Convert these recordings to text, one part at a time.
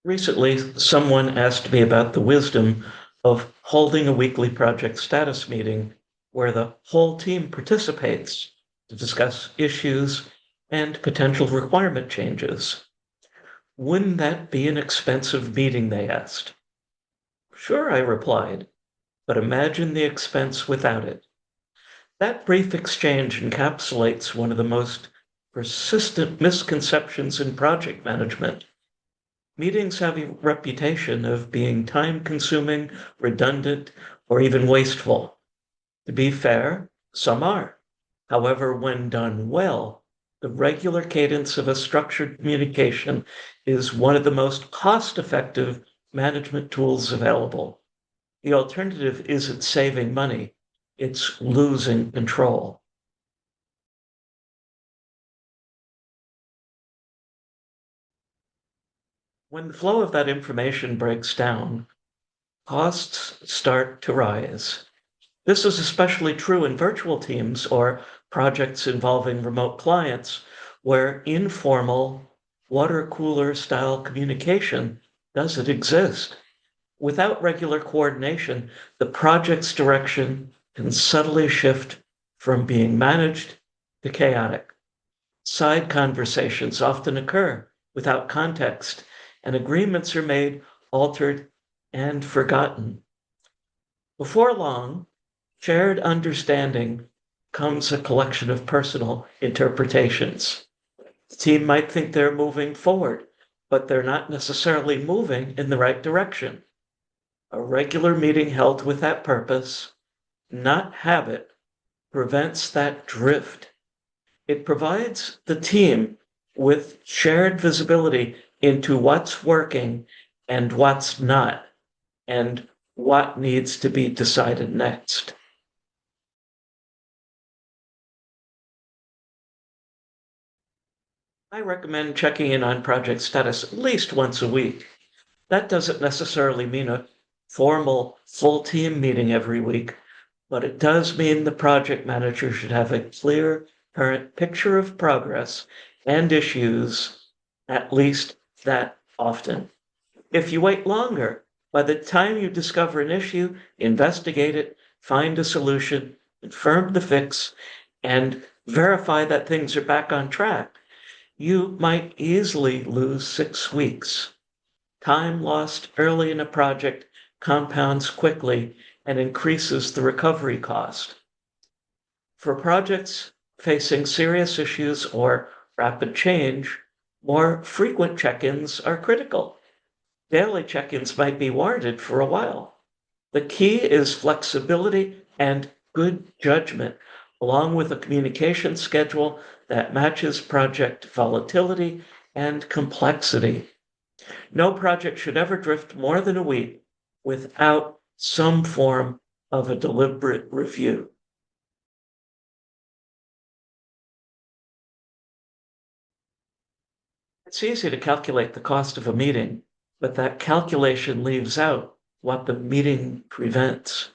Recently, someone asked me about the wisdom of holding a weekly project status meeting where the whole team participates to discuss issues and potential requirement changes. Wouldn't that be an expensive meeting? They asked. Sure, I replied, but imagine the expense without it. That brief exchange encapsulates one of the most persistent misconceptions in project management. Meetings have a reputation of being time consuming, redundant, or even wasteful. To be fair, some are. However, when done well, the regular cadence of a structured communication is one of the most cost effective management tools available. The alternative isn't saving money, it's losing control. When the flow of that information breaks down, costs start to rise. This is especially true in virtual teams or projects involving remote clients, where informal water cooler style communication doesn't exist. Without regular coordination, the project's direction can subtly shift from being managed to chaotic. Side conversations often occur without context, and agreements are made, altered, and forgotten. Before long, shared understanding becomes a collection of personal interpretations. The team might think they're moving forward, but they're not necessarily moving in the right direction. A regular meeting held with that purpose, not habit, prevents that drift. It provides the team with shared visibility into what's working and what's not, and what needs to be decided next. I recommend checking in on project status at least once a week. That doesn't necessarily mean a formal full team meeting every week, but it does mean the project manager should have a clear current picture of progress and issues at least that often. If you wait longer, by the time you discover an issue, investigate it, find a solution, confirm the fix, and verify that things are back on track, you might easily lose 6 weeks. Time lost early in a project compounds quickly and increases the recovery cost. For projects facing serious issues or rapid change, more frequent check-ins are critical. Daily check-ins might be warranted for a while. The key is flexibility and good judgment, along with a communication schedule that matches project volatility and complexity. No project should ever drift more than a week without some form of a deliberate review. It's easy to calculate the cost of a meeting, but that calculation leaves out what the meeting prevents.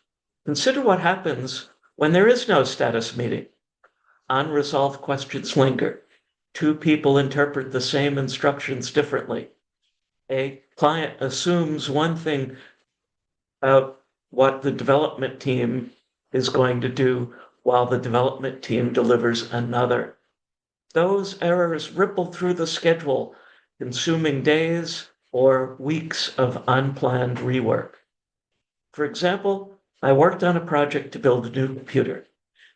Consider what happens when there is no status meeting. Unresolved questions linger. Two people interpret the same instructions differently. A client assumes one thing about what the development team is going to do while the development team delivers another. Those errors ripple through the schedule, consuming days or weeks of unplanned rework. For example, I worked on a project to build a new computer.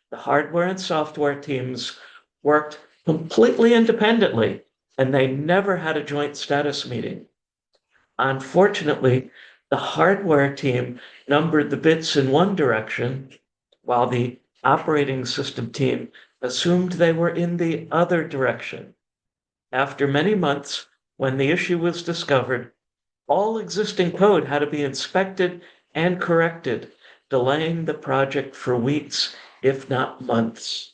The hardware and software teams worked completely independently, and they never had a joint status meeting. Unfortunately, the hardware team numbered the bits in one direction, while the operating system team assumed they were in the other direction. After many months, when the issue was discovered, all existing code had to be inspected and corrected, delaying the project for weeks, if not months.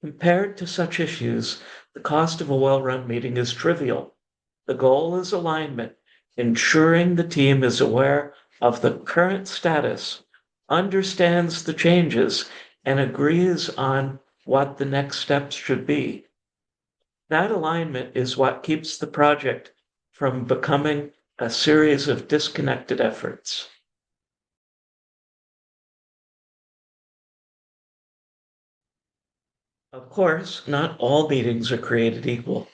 Compared to such issues, the cost of a well-run meeting is trivial. The goal is alignment, ensuring the team is aware of the current status, understands the changes, and agrees on what the next steps should be. That alignment is what keeps the project from becoming a series of disconnected efforts. Of course, not all meetings are created equal.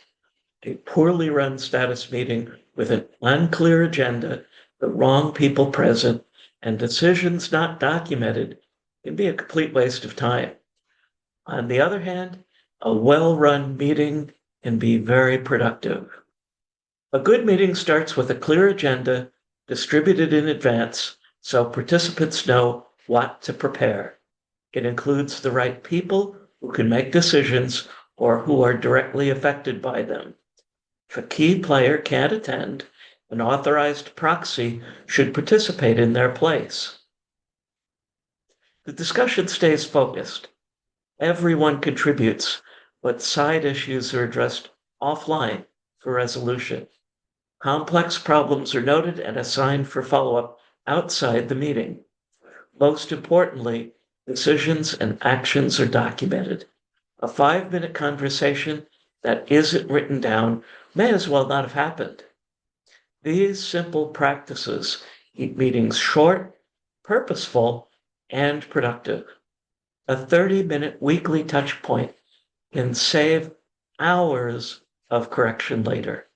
A poorly run status meeting with an unclear agenda, the wrong people present, and decisions not documented can be a complete waste of time. On the other hand, a well-run meeting can be very productive. A good meeting starts with a clear agenda distributed in advance so participants know what to prepare. It includes the right people who can make decisions or who are directly affected by them. If a key player can't attend, an authorized proxy should participate in their place. The discussion stays focused. Everyone contributes, but side issues are addressed offline for resolution. Complex problems are noted and assigned for follow-up outside the meeting. Most importantly, decisions and actions are documented. A 5-minute conversation that isn't written down may as well not have happened. These simple practices keep meetings short, purposeful, and productive. A 30-minute weekly touch point can save hours of correction later.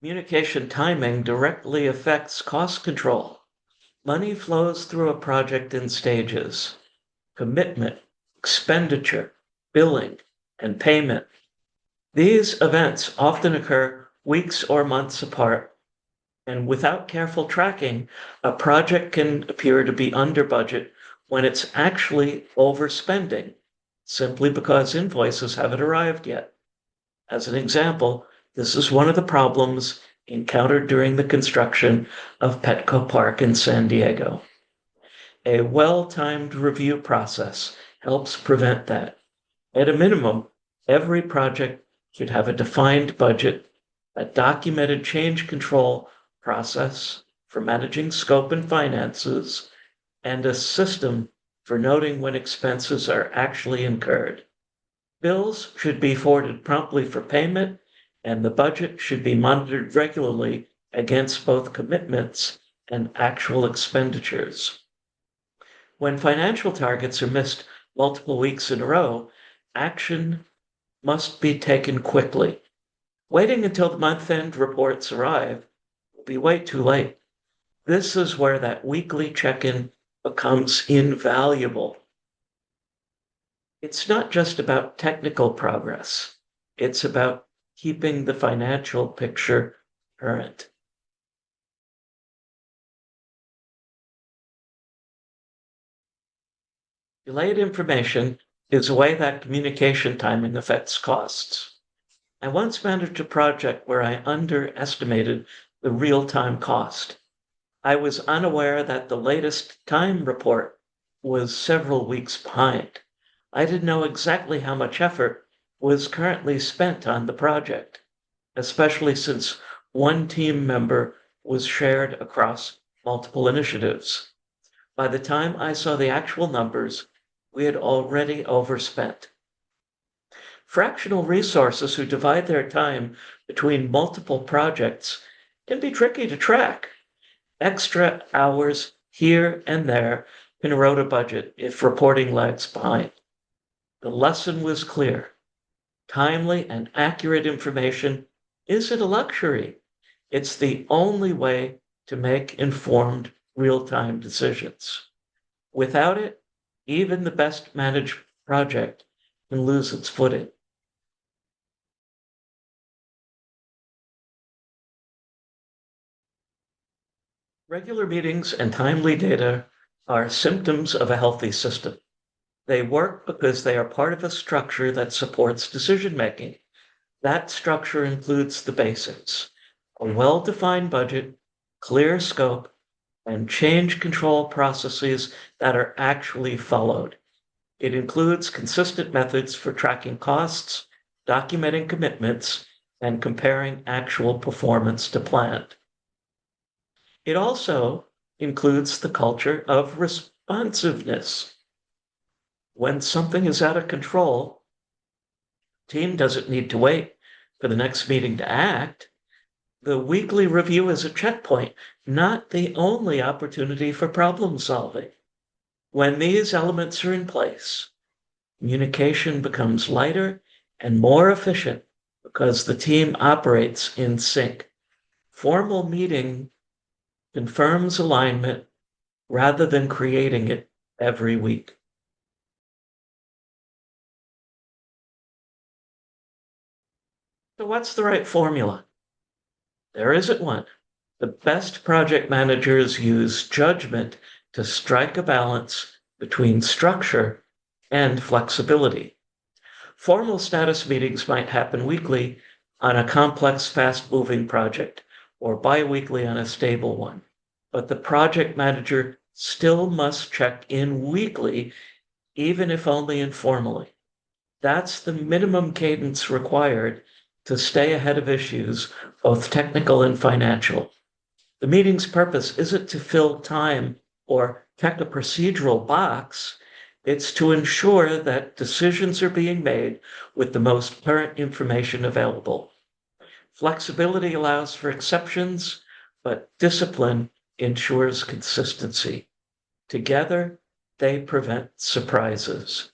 Communication timing directly affects cost control. Money flows through a project in stages: commitment, expenditure, billing, and payment. These events often occur weeks or months apart, and without careful tracking, a project can appear to be under budget when it's actually overspending, simply because invoices haven't arrived yet. As an example, this is one of the problems encountered during the construction of Petco Park in San Diego. A well-timed review process helps prevent that. At a minimum, every project should have a defined budget, a documented change control process for managing scope and finances, and a system for noting when expenses are actually incurred. Bills should be forwarded promptly for payment, and the budget should be monitored regularly against both commitments and actual expenditures. When financial targets are missed multiple weeks in a row, action must be taken quickly. Waiting until the month-end reports arrive will be way too late. This is where that weekly check-in becomes invaluable. It's not just about technical progress. It's about keeping the financial picture current. Delayed information is a way that communication timing affects costs. I once managed a project where I underestimated the real-time cost. I was unaware that the latest time report was several weeks behind. I didn't know exactly how much effort was currently spent on the project, especially since one team member was shared across multiple initiatives. By the time I saw the actual numbers, we had already overspent. Fractional resources who divide their time between multiple projects can be tricky to track. Extra hours here and there can erode a budget if reporting lags behind. The lesson was clear. Timely and accurate information isn't a luxury. It's the only way to make informed real-time decisions. Without it, even the best managed project can lose its footing. Regular meetings and timely data are symptoms of a healthy system. They work because they are part of a structure that supports decision-making. That structure includes the basics: a well-defined budget, clear scope, and change control processes that are actually followed. It includes consistent methods for tracking costs, documenting commitments, and comparing actual performance to planned. It also includes the culture of responsiveness. When something is out of control, team doesn't need to wait for the next meeting to act. The weekly review is a checkpoint, not the only opportunity for problem solving. When these elements are in place, communication becomes lighter and more efficient because the team operates in sync. Formal meeting confirms alignment rather than creating it every week. So what's the right formula? There isn't one. The best project managers use judgment to strike a balance between structure and flexibility. Formal status meetings might happen weekly on a complex, fast-moving project, or bi-weekly on a stable one. But the project manager still must check in weekly, even if only informally. That's the minimum cadence required to stay ahead of issues, both technical and financial. The meeting's purpose isn't to fill time or check a procedural box. It's to ensure that decisions are being made with the most current information available. Flexibility allows for exceptions, but discipline ensures consistency. Together, they prevent surprises.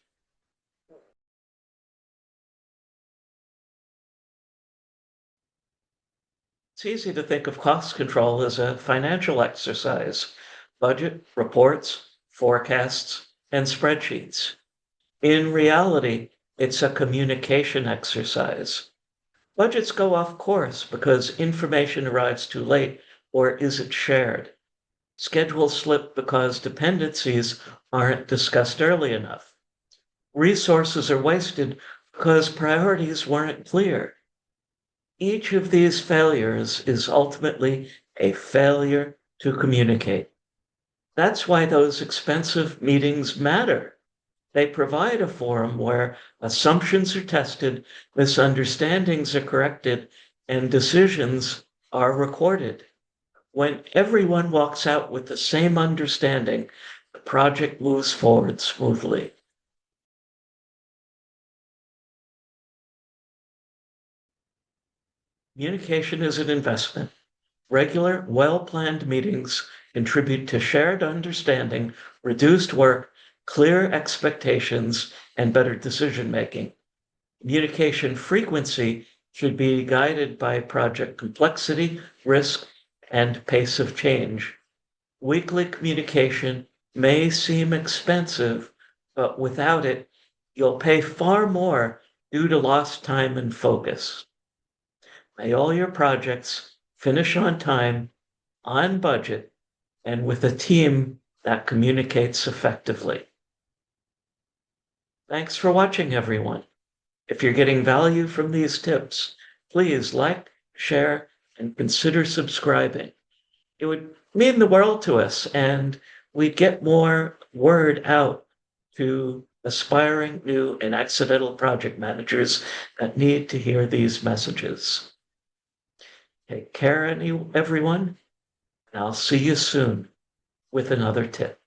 It's easy to think of cost control as a financial exercise: budget, reports, forecasts, and spreadsheets. In reality, it's a communication exercise. Budgets go off course because information arrives too late or isn't shared. Schedules slip because dependencies aren't discussed early enough. Resources are wasted because priorities weren't clear. Each of these failures is ultimately a failure to communicate. That's why those expensive meetings matter. They provide a forum where assumptions are tested, misunderstandings are corrected, and decisions are recorded. When everyone walks out with the same understanding, the project moves forward smoothly. Communication is an investment. Regular, well-planned meetings contribute to shared understanding, reduced work, clear expectations, and better decision-making. Communication frequency should be guided by project complexity, risk, and pace of change. Weekly communication may seem expensive, but without it, you'll pay far more due to lost time and focus. May all your projects finish on time, on budget, and with a team that communicates effectively. Thanks for watching, everyone. If you're getting value from these tips, please like, share, and consider subscribing. It would mean the world to us, and we'd get more word out to aspiring new and accidental project managers that need to hear these messages. Take care, everyone, and I'll see you soon with another tip.